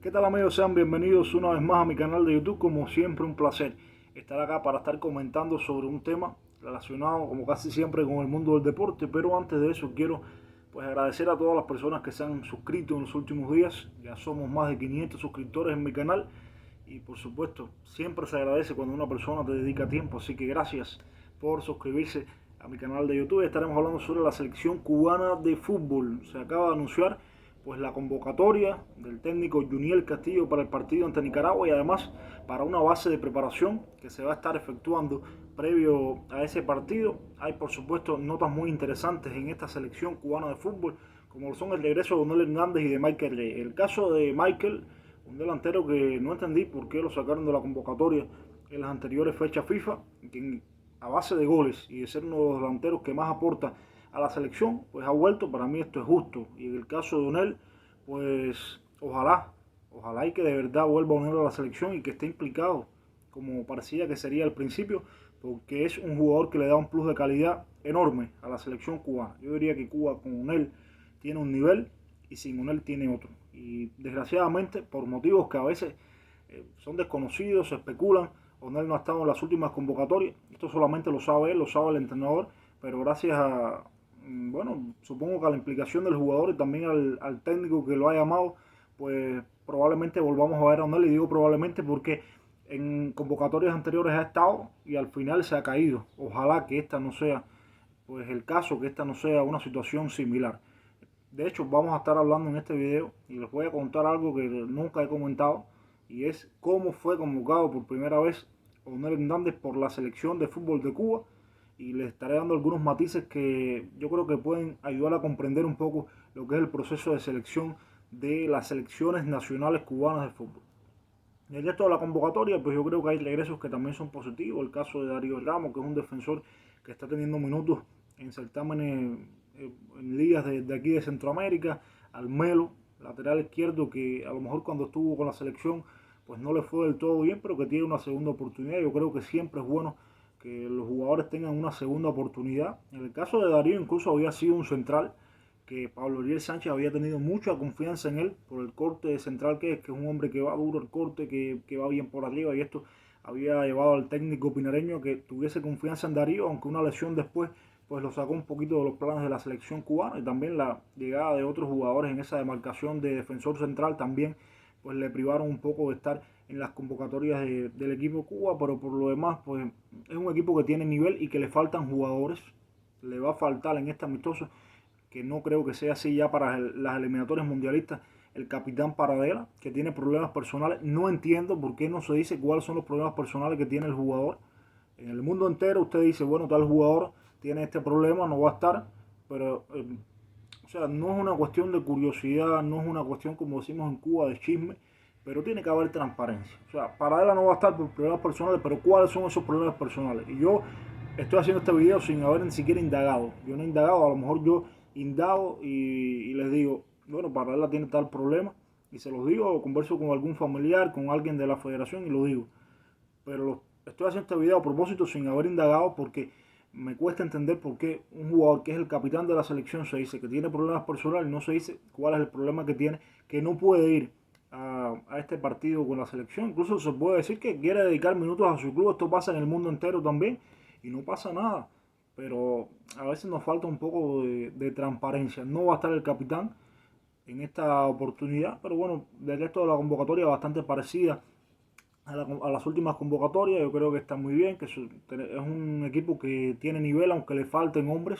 ¿Qué tal amigos? Sean bienvenidos una vez más a mi canal de YouTube. Como siempre, un placer estar acá para estar comentando sobre un tema relacionado como casi siempre con el mundo del deporte. Pero antes de eso quiero agradecer a todas las personas que se han suscrito en los últimos días. Ya somos más de 500 suscriptores en mi canal y por supuesto siempre se agradece cuando una persona te dedica tiempo. Así que gracias por suscribirse a mi canal de YouTube. Estaremos hablando sobre la selección cubana de fútbol. Se acaba de anunciar la convocatoria del técnico Juniel Castillo para el partido ante Nicaragua y además para una base de preparación que se va a estar efectuando previo a ese partido. Hay por supuesto notas muy interesantes en esta selección cubana de fútbol, como son el regreso de Donel Hernández y de Michael Rey. El caso de Michael, un delantero que no entendí por qué lo sacaron de la convocatoria en las anteriores fechas FIFA, que a base de goles y de ser uno de los delanteros que más aporta a la selección, pues ha vuelto. Para mí esto es justo. Y en el caso de Donel, pues ojalá y que de verdad vuelva a unir a la selección y que esté implicado, como parecía que sería al principio, porque es un jugador que le da un plus de calidad enorme a la selección cubana. Yo diría que Cuba con Unel tiene un nivel y sin Unel tiene otro. Y desgraciadamente, por motivos que a veces son desconocidos, se especulan, Unel no ha estado en las últimas convocatorias. Esto solamente lo sabe él, lo sabe el entrenador, pero gracias a, bueno, supongo que a la implicación del jugador y también al técnico que lo ha llamado, pues probablemente volvamos a ver a Onel. Y digo probablemente porque en convocatorias anteriores ha estado y al final se ha caído. Ojalá que esta no sea pues el caso, que esta no sea una situación similar. De hecho, vamos a estar hablando en este video y les voy a contar algo que nunca he comentado, y es cómo fue convocado por primera vez Onel Hernández por la selección de fútbol de Cuba, y les estaré dando algunos matices que yo creo que pueden ayudar a comprender un poco lo que es el proceso de selección de las selecciones nacionales cubanas de fútbol. Y el resto de la convocatoria, pues yo creo que hay regresos que también son positivos. El caso de Darío Ramos, que es un defensor que está teniendo minutos en certámenes, en ligas de aquí de Centroamérica. Almelo, lateral izquierdo, que a lo mejor cuando estuvo con la selección pues no le fue del todo bien, pero que tiene una segunda oportunidad. Yo creo que siempre es bueno que los jugadores tengan una segunda oportunidad. En el caso de Darío, incluso había sido un central que Pablo Ariel Sánchez había tenido mucha confianza en él por el corte central que es un hombre que va duro el corte, que va bien por arriba, y esto había llevado al técnico pinareño a que tuviese confianza en Darío, aunque una lesión después pues lo sacó un poquito de los planes de la selección cubana. Y también la llegada de otros jugadores en esa demarcación de defensor central también pues le privaron un poco de estar en las convocatorias del equipo Cuba. Pero por lo demás pues es un equipo que tiene nivel y que le faltan jugadores. Le va a faltar en este amistoso, que no creo que sea así ya para las eliminatorias mundialistas, el capitán Paradela, que tiene problemas personales. No entiendo por qué no se dice cuáles son los problemas personales que tiene el jugador. En el mundo entero usted dice, bueno, tal jugador tiene este problema, no va a estar, pero o sea, no es una cuestión de curiosidad, no es una cuestión, como decimos en Cuba, de chisme, pero tiene que haber transparencia. O sea, Paradela no va a estar por problemas personales, pero ¿cuáles son esos problemas personales? Y yo estoy haciendo este video sin haber ni siquiera indagado. Yo no he indagado, a lo mejor yo indago y les digo, bueno, Paradela tiene tal problema, y se los digo, o converso con algún familiar, con alguien de la federación y lo digo. Pero estoy haciendo este video a propósito sin haber indagado, porque me cuesta entender por qué un jugador que es el capitán de la selección se dice que tiene problemas personales y no se dice cuál es el problema que tiene, que no puede ir a este partido con la selección. Incluso se puede decir que quiere dedicar minutos a su club. Esto pasa en el mundo entero también y no pasa nada. Pero a veces nos falta un poco de transparencia. No va a estar el capitán en esta oportunidad, pero bueno, del resto de la convocatoria bastante parecida a las últimas convocatorias. Yo creo que está muy bien, que es un equipo que tiene nivel, aunque le falten hombres,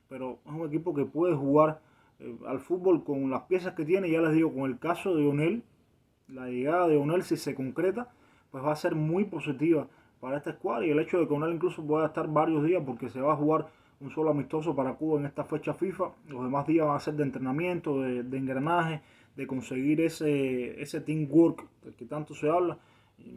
pero es un equipo que puede jugar al fútbol con las piezas que tiene. Ya les digo, con el caso de Onel, la llegada de Onel, si se concreta, pues va a ser muy positiva para esta escuadra. Y el hecho de que Onel incluso pueda estar varios días, porque se va a jugar un solo amistoso para Cuba en esta fecha FIFA, los demás días van a ser de entrenamiento, de engranaje, de conseguir ese teamwork del que tanto se habla.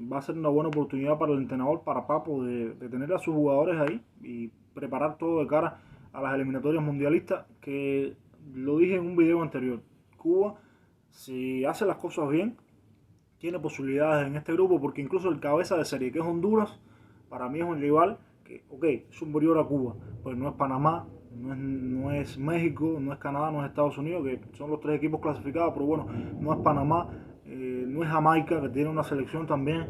Va a ser una buena oportunidad para el entrenador, para Papo, de tener a sus jugadores ahí y preparar todo de cara a las eliminatorias mundialistas, que lo dije en un video anterior. Cuba, si hace las cosas bien, tiene posibilidades en este grupo, porque incluso el cabeza de serie, que es Honduras, para mí es un rival que, ok, es superior a Cuba, pero no es Panamá, no es México, no es Canadá, no es Estados Unidos, que son los 3 equipos clasificados, pero bueno, no es Panamá, no es Jamaica, que tiene una selección también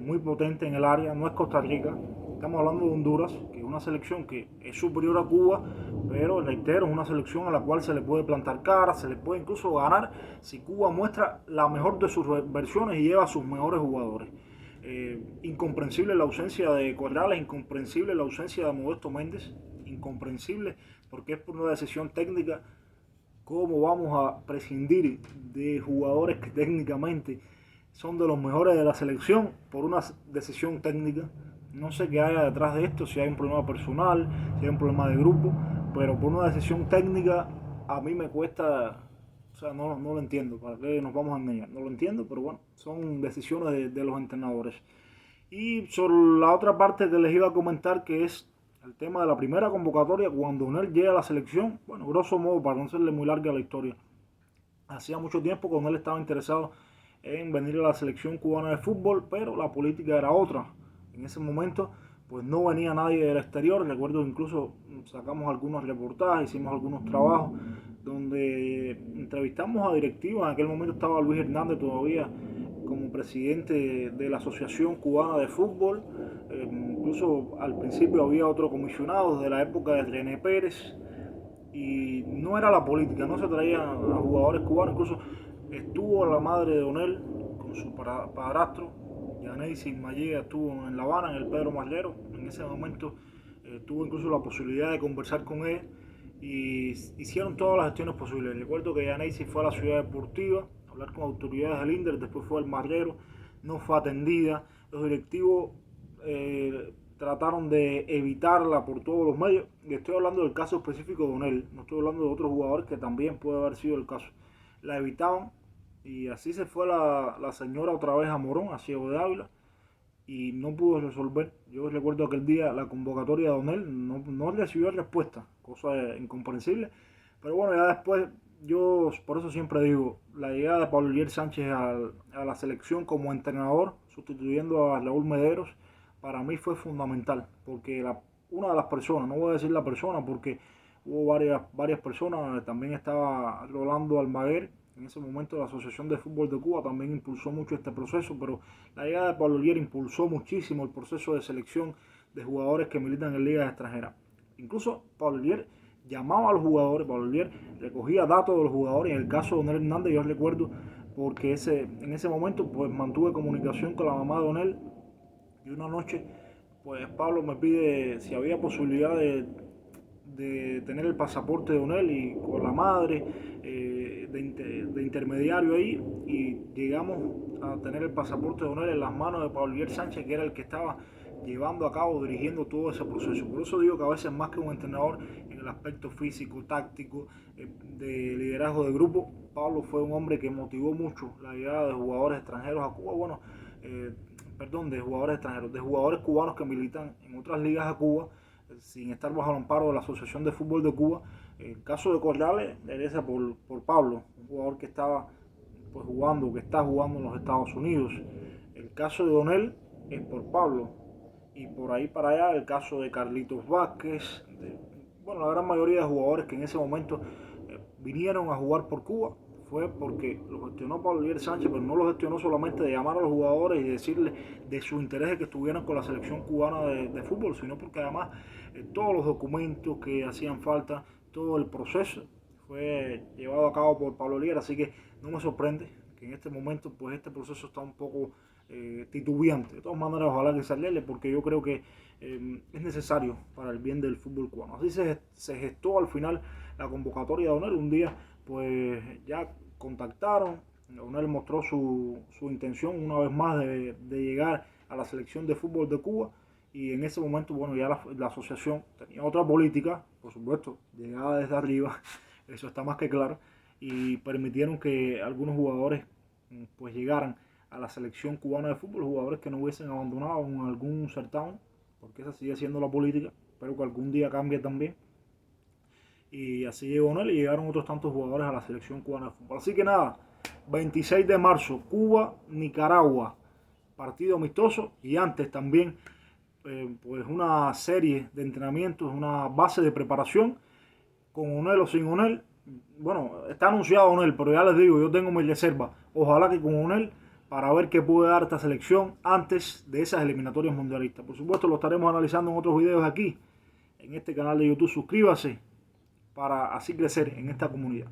muy potente en el área, no es Costa Rica. Estamos hablando de Honduras, que es una selección que es superior a Cuba, pero reitero, es una selección a la cual se le puede plantar cara, se le puede incluso ganar si Cuba muestra la mejor de sus versiones y lleva a sus mejores jugadores. Incomprensible la ausencia de Corrales, incomprensible la ausencia de Modesto Méndez, incomprensible porque es por una decisión técnica. ¿Cómo vamos a prescindir de jugadores que técnicamente son de los mejores de la selección por una decisión técnica? No sé qué haya detrás de esto, si hay un problema personal, si hay un problema de grupo, pero por una decisión técnica a mí me cuesta, o sea, no lo entiendo, ¿para qué nos vamos a engañar? No lo entiendo, pero bueno, son decisiones de los entrenadores. Y sobre la otra parte que les iba a comentar, que es el tema de la primera convocatoria, cuando Onel llega a la selección, bueno, grosso modo, para no hacerle muy larga la historia, hacía mucho tiempo que Onel estaba interesado en venir a la selección cubana de fútbol, pero la política era otra. En ese momento, pues no venía nadie del exterior. Recuerdo que incluso sacamos algunos reportajes, hicimos algunos trabajos donde entrevistamos a directivos. En aquel momento estaba Luis Hernández todavía como presidente de la Asociación Cubana de Fútbol. Incluso al principio había otro comisionado de la época de René Pérez. Y no era la política, no se traían a jugadores cubanos. Incluso estuvo la madre de Onel con su padrastro, Yaneisi Mayea, estuvo en La Habana, en el Pedro Marrero. En ese momento tuvo incluso la posibilidad de conversar con él y hicieron todas las gestiones posibles. Recuerdo que Yaneisi fue a la ciudad deportiva a hablar con autoridades del INDER, después fue al Marrero, no fue atendida. Los directivos trataron de evitarla por todos los medios. Y estoy hablando del caso específico de Onel, no estoy hablando de otros jugadores que también puede haber sido el caso. La evitaban y así se fue la señora otra vez a Morón, a Ciego de Ávila, y no pudo resolver. Yo recuerdo aquel día la convocatoria de Onel no recibió respuesta, cosa incomprensible. Pero bueno, ya después, yo por eso siempre digo, la llegada de Pablo Elier Sánchez a la selección como entrenador, sustituyendo a Raúl Mederos, para mí fue fundamental, porque una de las personas, no voy a decir la persona, porque hubo varias personas, también estaba Rolando Almaguer, en ese momento la Asociación de Fútbol de Cuba también impulsó mucho este proceso, pero la llegada de Pablo Elier impulsó muchísimo el proceso de selección de jugadores que militan en ligas extranjeras. Incluso Pablo Elier llamaba a los jugadores, Pablo Elier recogía datos de los jugadores. En el caso de Onel Hernández, yo recuerdo, porque en ese momento pues mantuve comunicación con la mamá de Onel, y una noche pues Pablo me pide si había posibilidad de tener el pasaporte de Onel, y con la madre de intermediario ahí, y llegamos a tener el pasaporte de Onel en las manos de Pablo Elier Sánchez, que era el que estaba llevando a cabo, dirigiendo todo ese proceso. Por eso digo que a veces más que un entrenador en el aspecto físico, táctico, de liderazgo de grupo, Pablo fue un hombre que motivó mucho la llegada de jugadores extranjeros a Cuba. Bueno, de jugadores extranjeros, de jugadores cubanos que militan en otras ligas a Cuba, sin estar bajo el amparo de la Asociación de Fútbol de Cuba. El caso de Corrales regresa por Pablo, un jugador que estaba pues que está jugando en los Estados Unidos. El caso de Onel es por Pablo, y por ahí para allá el caso de Carlitos Vázquez, la gran mayoría de jugadores que en ese momento vinieron a jugar por Cuba, fue porque lo gestionó Pablo Elier Sánchez, pero no lo gestionó solamente de llamar a los jugadores y decirles de su interés de que estuvieran con la selección cubana de fútbol, sino porque además todos los documentos que hacían falta, todo el proceso fue llevado a cabo por Pablo Elier. Así que no me sorprende que en este momento pues este proceso está un poco titubeante. De todas maneras, ojalá que se arregle, porque yo creo que es necesario para el bien del fútbol cubano. Así se gestó al final la convocatoria de Onel. Un día pues ya contactaron, Onel mostró su intención una vez más de llegar a la selección de fútbol de Cuba, y en ese momento ya la asociación tenía otra política, por supuesto, llegada desde arriba, eso está más que claro, y permitieron que algunos jugadores pues llegaran a la selección cubana de fútbol, jugadores que no hubiesen abandonado en algún certamen, porque esa sigue siendo la política, espero que algún día cambie también. Y así llegó Onel y llegaron otros tantos jugadores a la selección cubana de fútbol. Así que nada, 26 de marzo, Cuba, Nicaragua, partido amistoso, y antes también pues una serie de entrenamientos, una base de preparación con Onel o sin Onel. Bueno, está anunciado Onel, pero ya les digo, yo tengo mi reserva. Ojalá que con Onel, para ver qué puede dar esta selección antes de esas eliminatorias mundialistas. Por supuesto, lo estaremos analizando en otros videos aquí, en este canal de YouTube. Suscríbase para así crecer en esta comunidad.